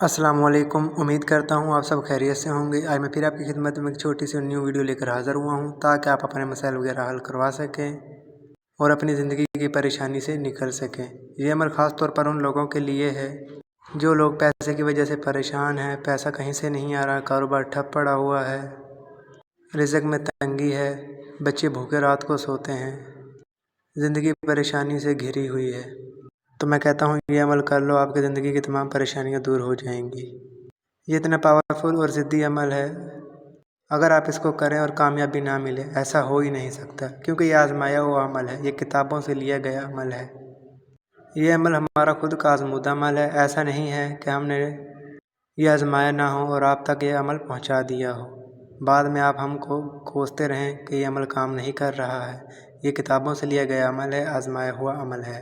السلام علیکم، امید کرتا ہوں آپ سب خیریت سے ہوں گے۔ آج میں پھر آپ کی خدمت میں ایک چھوٹی سی نیو ویڈیو لے کر حاضر ہوا ہوں تاکہ آپ اپنے مسائل وغیرہ حل کروا سکیں اور اپنی زندگی کی پریشانی سے نکل سکیں۔ یہ عمل خاص طور پر ان لوگوں کے لیے ہے جو لوگ پیسے کی وجہ سے پریشان ہیں، پیسہ کہیں سے نہیں آ رہا، کاروبار ٹھپ پڑا ہوا ہے، رزق میں تنگی ہے، بچے بھوکے رات کو سوتے ہیں، زندگی پریشانی سے گھری ہوئی ہے۔ تو میں کہتا ہوں یہ عمل کر لو، آپ کی زندگی کی تمام پریشانیاں دور ہو جائیں گی۔ یہ اتنا پاورفل اور ضدی عمل ہے، اگر آپ اس کو کریں اور کامیابی نہ ملے، ایسا ہو ہی نہیں سکتا، کیونکہ یہ آزمایا ہوا عمل ہے، یہ کتابوں سے لیا گیا عمل ہے۔ یہ عمل ہمارا خود کا آزمودہ عمل ہے، ایسا نہیں ہے کہ ہم نے یہ آزمایا نہ ہو اور آپ تک یہ عمل پہنچا دیا ہو، بعد میں آپ ہم کو کوستے رہیں کہ یہ عمل کام نہیں کر رہا ہے۔ یہ کتابوں سے لیا گیا عمل ہے، آزمایا ہوا عمل ہے۔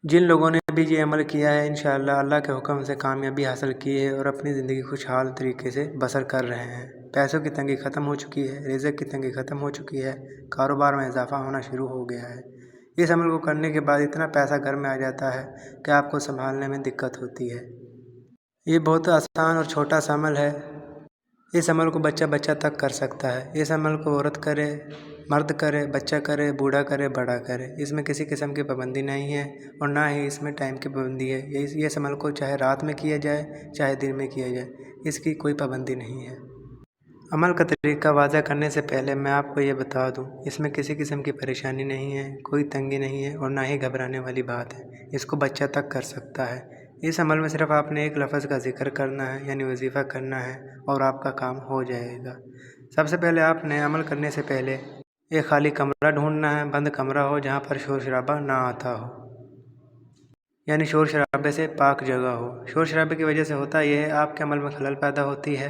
جن لوگوں نے بھی یہ عمل کیا ہے، انشاءاللہ اللہ کے حکم سے کامیابی حاصل کی ہے اور اپنی زندگی خوشحال طریقے سے بسر کر رہے ہیں۔ پیسوں کی تنگی ختم ہو چکی ہے، رزق کی تنگی ختم ہو چکی ہے، کاروبار میں اضافہ ہونا شروع ہو گیا ہے۔ اس عمل کو کرنے کے بعد اتنا پیسہ گھر میں آ جاتا ہے کہ آپ کو سنبھالنے میں دقت ہوتی ہے۔ یہ بہت آسان اور چھوٹا سا عمل ہے۔ اس عمل کو بچہ تک کر سکتا ہے۔ اس عمل کو عورت کرے، مرد کرے، بچہ کرے، بوڑھا کرے، بڑا کرے، اس میں کسی قسم کی پابندی نہیں ہے اور نہ ہی اس میں ٹائم کی پابندی ہے۔ اس عمل کو چاہے رات میں کیا جائے چاہے دن میں کیا جائے، اس کی کوئی پابندی نہیں ہے۔ عمل کا طریقہ واضح کرنے سے پہلے میں آپ کو یہ بتا دوں، اس میں کسی قسم کی پریشانی نہیں ہے، کوئی تنگی نہیں ہے اور نہ ہی گھبرانے والی بات ہے۔ اس کو بچہ تک کر سکتا ہے۔ اس عمل میں صرف آپ نے ایک لفظ کا ذکر کرنا ہے، یعنی وظیفہ کرنا ہے اور آپ کا کام ہو جائے گا۔ سب سے پہلے آپ نے عمل کرنے سے پہلے ایک خالی کمرہ ڈھونڈنا ہے، بند کمرہ ہو جہاں پر شور شرابہ نہ آتا ہو، یعنی شور شرابے سے پاک جگہ ہو۔ شور شرابے کی وجہ سے ہوتا یہ ہے، آپ کے عمل میں خلل پیدا ہوتی ہے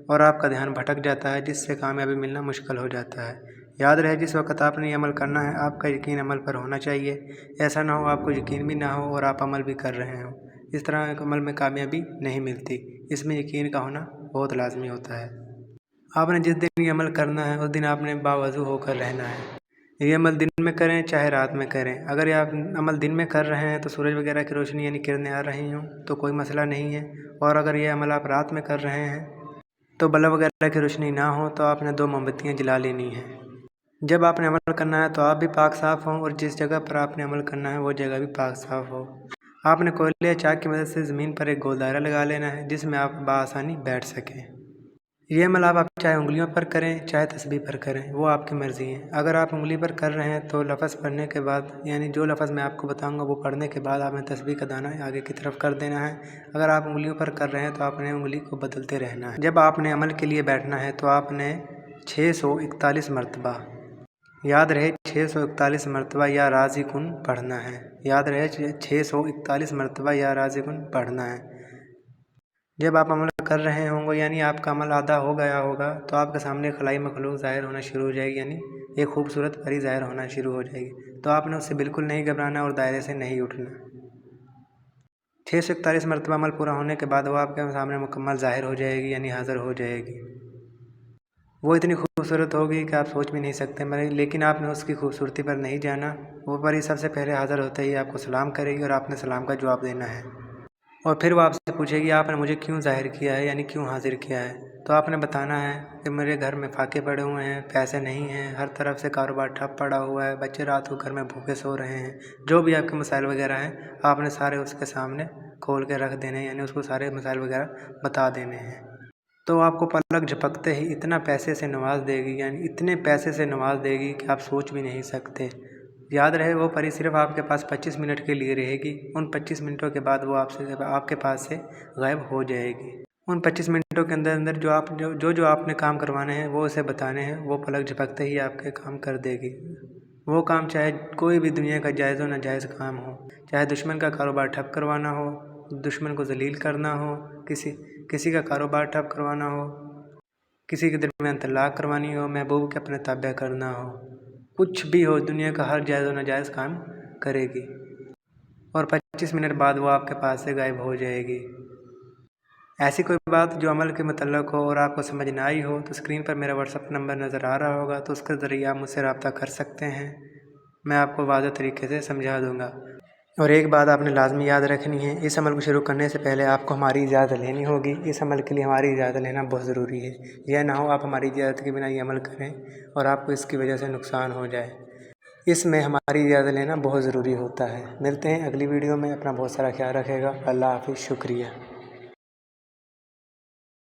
اور آپ کا دھیان بھٹک جاتا ہے، جس سے کامیابی ملنا مشکل ہو جاتا ہے۔ یاد رہے، جس وقت آپ نے یہ عمل کرنا ہے، آپ کا یقین عمل پر ہونا چاہیے۔ ایسا نہ ہو آپ کو یقین بھی نہ ہو اور آپ عمل بھی کر رہے ہوں، اس طرح ایک عمل میں کامیابی نہیں ملتی۔ اس میں یقین کا ہونا بہت لازمی ہوتا ہے۔ آپ نے جس دن یہ عمل کرنا ہے اس دن آپ نے باوضو ہو کر رہنا ہے۔ یہ عمل دن میں کریں چاہے رات میں کریں۔ اگر یہ آپ عمل دن میں کر رہے ہیں تو سورج وغیرہ کی روشنی یعنی کرنیں آ رہی ہوں تو کوئی مسئلہ نہیں ہے، اور اگر یہ عمل آپ رات میں کر رہے ہیں تو بلب وغیرہ کی روشنی نہ ہو تو آپ نے 2 موم بتیاں جلا لینی ہیں۔ جب آپ نے عمل کرنا ہے تو آپ بھی پاک صاف ہوں اور جس جگہ پر آپ نے عمل کرنا ہے وہ جگہ بھی پاک صاف ہو۔ آپ نے کوئلے یا چاک کی مدد سے زمین پر ایک گول دائرہ لگا لینا ہے جس میں آپ بآسانی بیٹھ سکیں۔ یہ عمل آپ چاہے انگلیوں پر کریں چاہے تسبیح پر کریں، وہ آپ کی مرضی ہے۔ اگر آپ انگلی پر کر رہے ہیں تو لفظ پڑھنے کے بعد، یعنی جو لفظ میں آپ کو بتاؤں گا وہ پڑھنے کے بعد آپ نے تسبیح کا دانہ آگے کی طرف کر دینا ہے۔ اگر آپ انگلیوں پر کر رہے ہیں تو آپ نے انگلی کو بدلتے رہنا ہے۔ جب آپ نے عمل کے لیے بیٹھنا ہے تو آپ نے 641 مرتبہ، یاد رہے 641 مرتبہ یا رازقن پڑھنا ہے۔ یاد رہے 641 مرتبہ یا رازقن پڑھنا ہے۔ جب آپ عمل کر رہے ہوں گے، یعنی آپ کا عمل آدھا ہو گیا ہوگا، تو آپ کے سامنے خلائی مخلوق ظاہر ہونا شروع ہو جائے گی، یعنی ایک خوبصورت پری ظاہر ہونا شروع ہو جائے گی۔ تو آپ نے اس سے بالکل نہیں گھبرانا اور دائرے سے نہیں اٹھنا۔ 641 مرتبہ عمل پورا ہونے کے بعد وہ آپ کے سامنے مکمل ظاہر ہو جائے گی، یعنی حاضر ہو جائے گی۔ وہ اتنی خوبصورت ہوگی کہ آپ سوچ بھی نہیں سکتے، لیکن آپ نے اس کی خوبصورتی پر نہیں جانا۔ وہ پری سب سے پہلے حاضر ہوتے ہی آپ کو سلام کرے گی اور آپ نے سلام کا جواب دینا ہے، اور پھر وہ آپ سے پوچھے گی آپ نے مجھے کیوں ظاہر کیا ہے، یعنی کیوں حاضر کیا ہے۔ تو آپ نے بتانا ہے کہ میرے گھر میں فاقے پڑے ہوئے ہیں، پیسے نہیں ہیں، ہر طرف سے کاروبار ٹھپ پڑا ہوا ہے، بچے رات کو گھر میں بھوکے سو رہے ہیں، جو بھی آپ کے مسائل وغیرہ ہیں آپ نے سارے اس کے سامنے کھول کے رکھ دینے ہیں، یعنی اس کو سارے مسائل وغیرہ بتا دینے ہیں۔ تو آپ کو پلک جھپکتے ہی اتنا پیسے سے نواز دے گی، یعنی اتنے پیسے سے نواز دے گی کہ آپ سوچ بھی نہیں سکتے۔ یاد رہے وہ پری صرف آپ کے پاس 25 منٹ کے لیے رہے گی، ان 25 منٹوں کے بعد وہ آپ کے پاس سے غائب ہو جائے گی۔ ان 25 منٹوں کے اندر جو آپ نے کام کروانے ہیں وہ اسے بتانے ہیں، وہ پلک جھپکتے ہی آپ کے کام کر دے گی۔ وہ کام چاہے کوئی بھی دنیا کا جائز و ناجائز کام ہو، چاہے دشمن کا کاروبار ٹھپ کروانا ہو، دشمن کو ذلیل کرنا ہو، کسی کا کاروبار ٹھپ کروانا ہو، کسی کے درمیان طلاق کروانی ہو، محبوب کے اپنے تابع کرنا ہو، کچھ بھی ہو، دنیا کا ہر جائز و ناجائز کام کرے گی، اور 25 منٹ بعد وہ آپ کے پاس سے غائب ہو جائے گی۔ ایسی کوئی بات جو عمل کے متعلق ہو اور آپ کو سمجھ نہ آئی ہو تو اسکرین پر میرا واٹس ایپ نمبر نظر آ رہا ہوگا، تو اس کے ذریعے آپ مجھ سے رابطہ کر سکتے ہیں، میں آپ کو واضح طریقے سے سمجھا دوں گا۔ اور ایک بات آپ نے لازمی یاد رکھنی ہے، اس عمل کو شروع کرنے سے پہلے آپ کو ہماری اجازت لینی ہوگی۔ اس عمل کے لیے ہماری اجازت لینا بہت ضروری ہے، یہ نہ ہو آپ ہماری اجازت کے بنا یہ عمل کریں اور آپ کو اس کی وجہ سے نقصان ہو جائے۔ اس میں ہماری اجازت لینا بہت ضروری ہوتا ہے۔ ملتے ہیں اگلی ویڈیو میں، اپنا بہت سارا خیال رکھے گا۔ اللہ حافظ، شکریہ۔